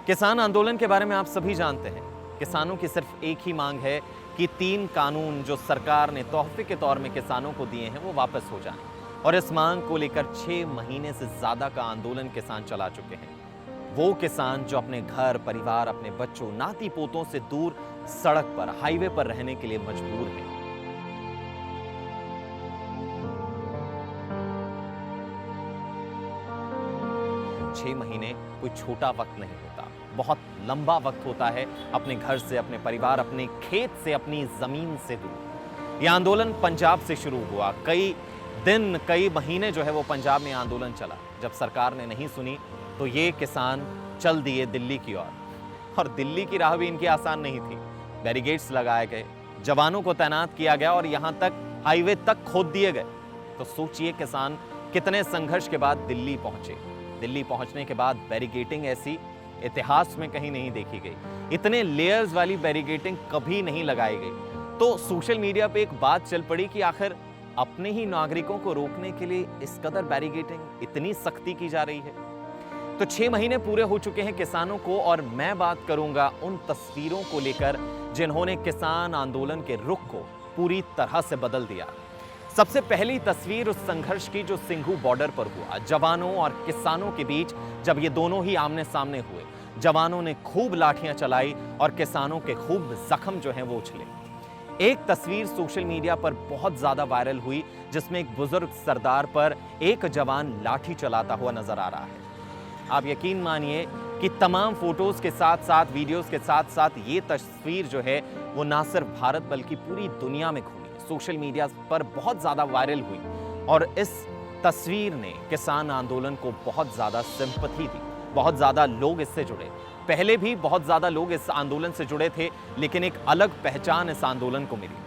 किसान आंदोलन के बारे में आप सभी जानते हैं। किसानों की सिर्फ एक ही मांग है कि 3 कानून जो सरकार ने तोहफे के तौर में किसानों को दिए हैं वो वापस हो जाएं। और इस मांग को लेकर 6 महीने से ज्यादा का आंदोलन किसान चला चुके हैं। वो किसान जो अपने घर परिवार, अपने बच्चों, नाती पोतों से दूर सड़क पर, हाईवे पर रहने के लिए मजबूर हैं। छह महीने कोई छोटा वक्त नहीं होता, बहुत लंबा वक्त होता है अपने घर से, अपने परिवार, अपने खेत से, अपनी जमीन से दूर। यह आंदोलन पंजाब से शुरू हुआ। कई दिन, कई महीने जो है वो पंजाब में आंदोलन चला। जब सरकार ने नहीं सुनी तो ये किसान चल दिए दिल्ली की ओर। और दिल्ली की राह भी इनकी आसान नहीं थी। बैरिकेड्स लगाए गए, जवानों को तैनात किया गया और यहां तक हाईवे तक खोद दिए गए। तो सोचिए किसान कितने संघर्ष के बाद दिल्ली पहुंचे। दिल्ली पहुंचने के बाद बैरिकेडिंग ऐसी इतिहास में कहीं नहीं देखी गई। इतने लेयर्स वाली बैरिकेडिंग कभी नहीं लगाई गई। तो सोशल मीडिया पे एक बात चल पड़ी कि आखिर अपने ही नागरिकों को रोकने के लिए इस कदर बैरिकेडिंग, इतनी सख्ती की जा रही है। तो 6 महीने पूरे हो चुके हैं किसानों को, और मैं बात करूंगा उन तस्वीरों को लेकर जिन्होंने किसान आंदोलन के रुख को पूरी तरह से बदल दिया। सबसे पहली तस्वीर उस संघर्ष की जो सिंघू बॉर्डर पर हुआ, जवानों और किसानों के बीच जब ये दोनों ही आमने सामने हुए। जवानों ने खूब लाठियां चलाई और किसानों के खूब जख्म जो हैं वो उछले। एक तस्वीर सोशल मीडिया पर बहुत ज्यादा वायरल हुई जिसमें एक बुजुर्ग सरदार पर एक जवान लाठी चलाता हुआ नजर आ रहा है। आप यकीन मानिए कि तमाम फोटोज के साथ साथ, वीडियोस के साथ साथ ये तस्वीर जो है वो ना सिर्फ भारत बल्कि पूरी दुनिया में घूमी, सोशल मीडिया पर बहुत ज्यादा वायरल हुई। और इस तस्वीर ने किसान आंदोलन को बहुत ज्यादा सिंपैथी दी। बहुत ज्यादा लोग इससे जुड़े। पहले भी बहुत ज्यादा लोग इस आंदोलन से जुड़े थे, लेकिन एक अलग पहचान इस आंदोलन को मिली।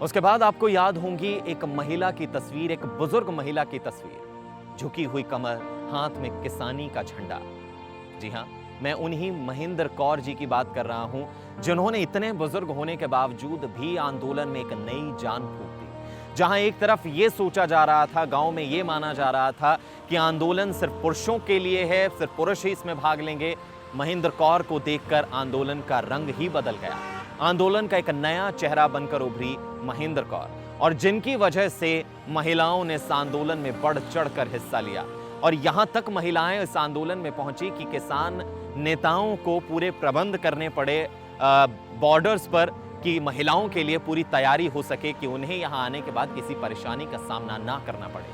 उसके बाद आपको याद होंगी एक महिला की तस्वीर, एक बुजुर्ग महिला की तस्वीर, झुकी हुई कमर, हाथ में किसानी का झंडा। जी हां, मैं उन्हीं महेंद्र कौर जी की बात कर रहा हूं जिन्होंने इतने बुजुर्ग होने के बावजूद भी आंदोलन में एक नई जान फूंक दी। जहां एक तरफ ये सोचा जा रहा था, गांव में ये माना जा रहा था कि आंदोलन सिर्फ पुरुषों के लिए है, सिर्फ पुरुष ही इसमें भाग लेंगे। महेंद्र कौर को देखकर आंदोलन का रंग ही बदल गया। आंदोलन का एक नया चेहरा बनकर उभरी महेंद्र कौर, और जिनकी वजह से महिलाओं ने इस आंदोलन में बढ़ चढ़कर हिस्सा लिया। और यहां तक महिलाएं इस आंदोलन में पहुंची कि किसान नेताओं को पूरे प्रबंध करने पड़े बॉर्डर्स पर कि महिलाओं के लिए पूरी तैयारी हो सके कि उन्हें यहां आने के बाद किसी परेशानी का सामना ना करना पड़े।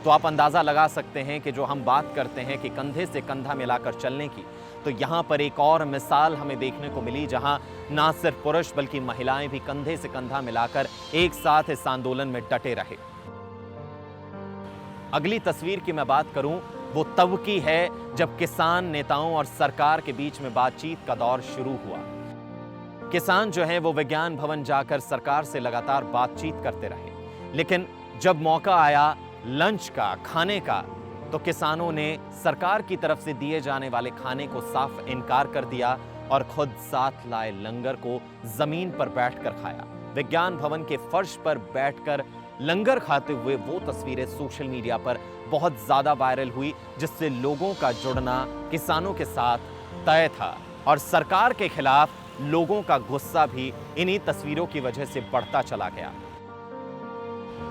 तो आप अंदाजा लगा सकते हैं कि जो हम बात करते हैं कि कंधे से कंधा मिलाकर चलने की, तो यहां पर एक और मिसाल हमें देखने को मिली जहां ना सिर्फ पुरुष बल्कि महिलाएं भी कंधे से कंधा मिलाकर एक साथ इस आंदोलन में डटे रहे। अगली तस्वीर की मैं बात करूं, वो तब की है जब किसान नेताओं और सरकार के बीच में बातचीत का दौर शुरू हुआ। किसान जो है वो विज्ञान भवन जाकर सरकार से लगातार बातचीत करते रहे, लेकिन जब मौका आया लंच का, खाने का, तो किसानों ने सरकार की तरफ से दिए जाने वाले खाने को साफ इनकार कर दिया और खुद साथ लाए लंगर को जमीन पर बैठकर खाया। विज्ञान भवन के फर्श पर बैठकर लंगर खाते हुए वो तस्वीरें सोशल मीडिया पर बहुत ज्यादा वायरल हुई, जिससे लोगों का जुड़ना किसानों के साथ तय था। और सरकार के खिलाफ लोगों का गुस्सा भी इन्हीं तस्वीरों की वजह से बढ़ता चला गया।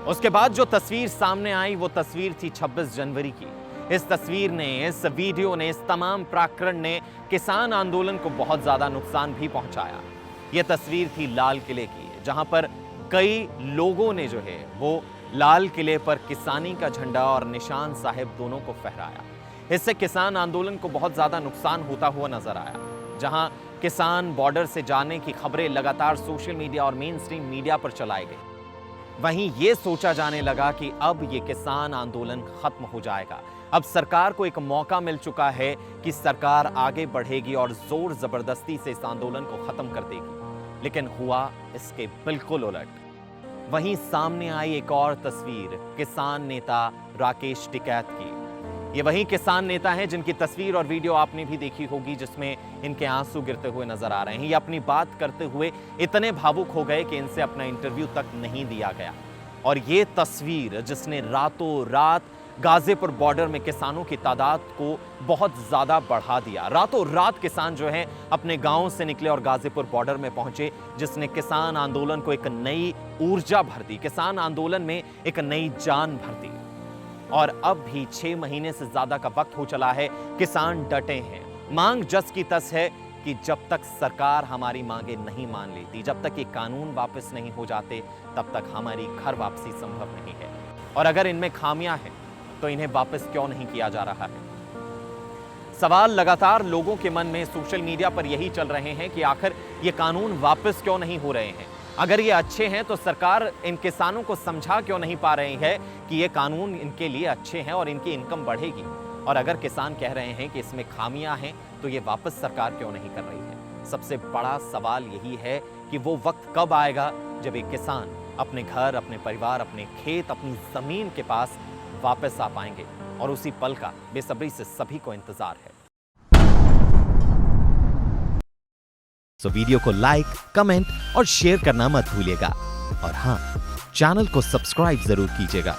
उसके बाद जो तस्वीर सामने आई वो तस्वीर थी 26 जनवरी की। इस तस्वीर ने, इस वीडियो ने, इस तमाम प्रकरण ने किसान आंदोलन को बहुत ज्यादा नुकसान भी पहुंचाया। यह तस्वीर थी लाल किले की, जहां पर कई लोगों ने जो है वो लाल किले पर किसानी का झंडा और निशान साहिब दोनों को फहराया। इससे किसान आंदोलन को बहुत ज्यादा नुकसान होता हुआ नजर आया। जहां किसान बॉर्डर से जाने की खबरें लगातार सोशल मीडिया और मेन स्ट्रीम मीडिया पर चलाई गई, वहीं यह सोचा जाने लगा कि अब ये किसान आंदोलन खत्म हो जाएगा। अब सरकार को एक मौका मिल चुका है कि सरकार आगे बढ़ेगी और जोर जबरदस्ती से इस आंदोलन को खत्म कर देगी। लेकिन हुआ इसके बिल्कुल उलट। वहीं सामने आई एक और तस्वीर किसान नेता राकेश टिकैत की। ये वही किसान नेता हैं जिनकी तस्वीर और वीडियो आपने भी देखी होगी, जिसमें इनके आंसू गिरते हुए नजर आ रहे हैं। ये अपनी बात करते हुए इतने भावुक हो गए कि इनसे अपना इंटरव्यू तक नहीं दिया गया। और ये तस्वीर जिसने रातों रात गाजीपुर बॉर्डर में किसानों की तादाद को बहुत ज्यादा बढ़ा दिया। रातों रात किसान जो हैं अपने गांवों से निकले और गाजीपुर बॉर्डर में पहुंचे, जिसने किसान आंदोलन को एक नई ऊर्जा भर दी, किसान आंदोलन में एक नई जान भर दी। और अब भी 6 महीने से ज्यादा का वक्त हो चला है, किसान डटे हैं। मांग जस की तस है कि जब तक सरकार हमारी मांगे नहीं मान लेती, जब तक ये कानून वापस नहीं हो जाते, तब तक हमारी घर वापसी संभव नहीं है। और अगर इनमें खामियां हैं तो इन्हें वापस क्यों नहीं किया जा रहा है? सवाल लगातार लोगों के मन में सोशल मीडिया पर यही चल रहे हैं कि आखिर ये कानून वापस क्यों नहीं हो रहे हैं। अगर ये अच्छे हैं तो सरकार इन किसानों को समझा क्यों नहीं पा रही है कि ये कानून इनके लिए अच्छे हैं और इनकी इनकम बढ़ेगी। और अगर किसान कह रहे हैं कि इसमें खामियां हैं तो ये वापस सरकार क्यों नहीं कर रही है? सबसे बड़ा सवाल यही है कि वो वक्त कब आएगा जब एक किसान अपने घर, अपने परिवार, अपने खेत, अपनी जमीन के पास वापस आ पाएंगे। और उसी पल का बेसब्री से सभी को इंतजार है। तो वीडियो को लाइक, कमेंट और शेयर करना मत भूलिएगा। और हां, चैनल को सब्सक्राइब जरूर कीजिएगा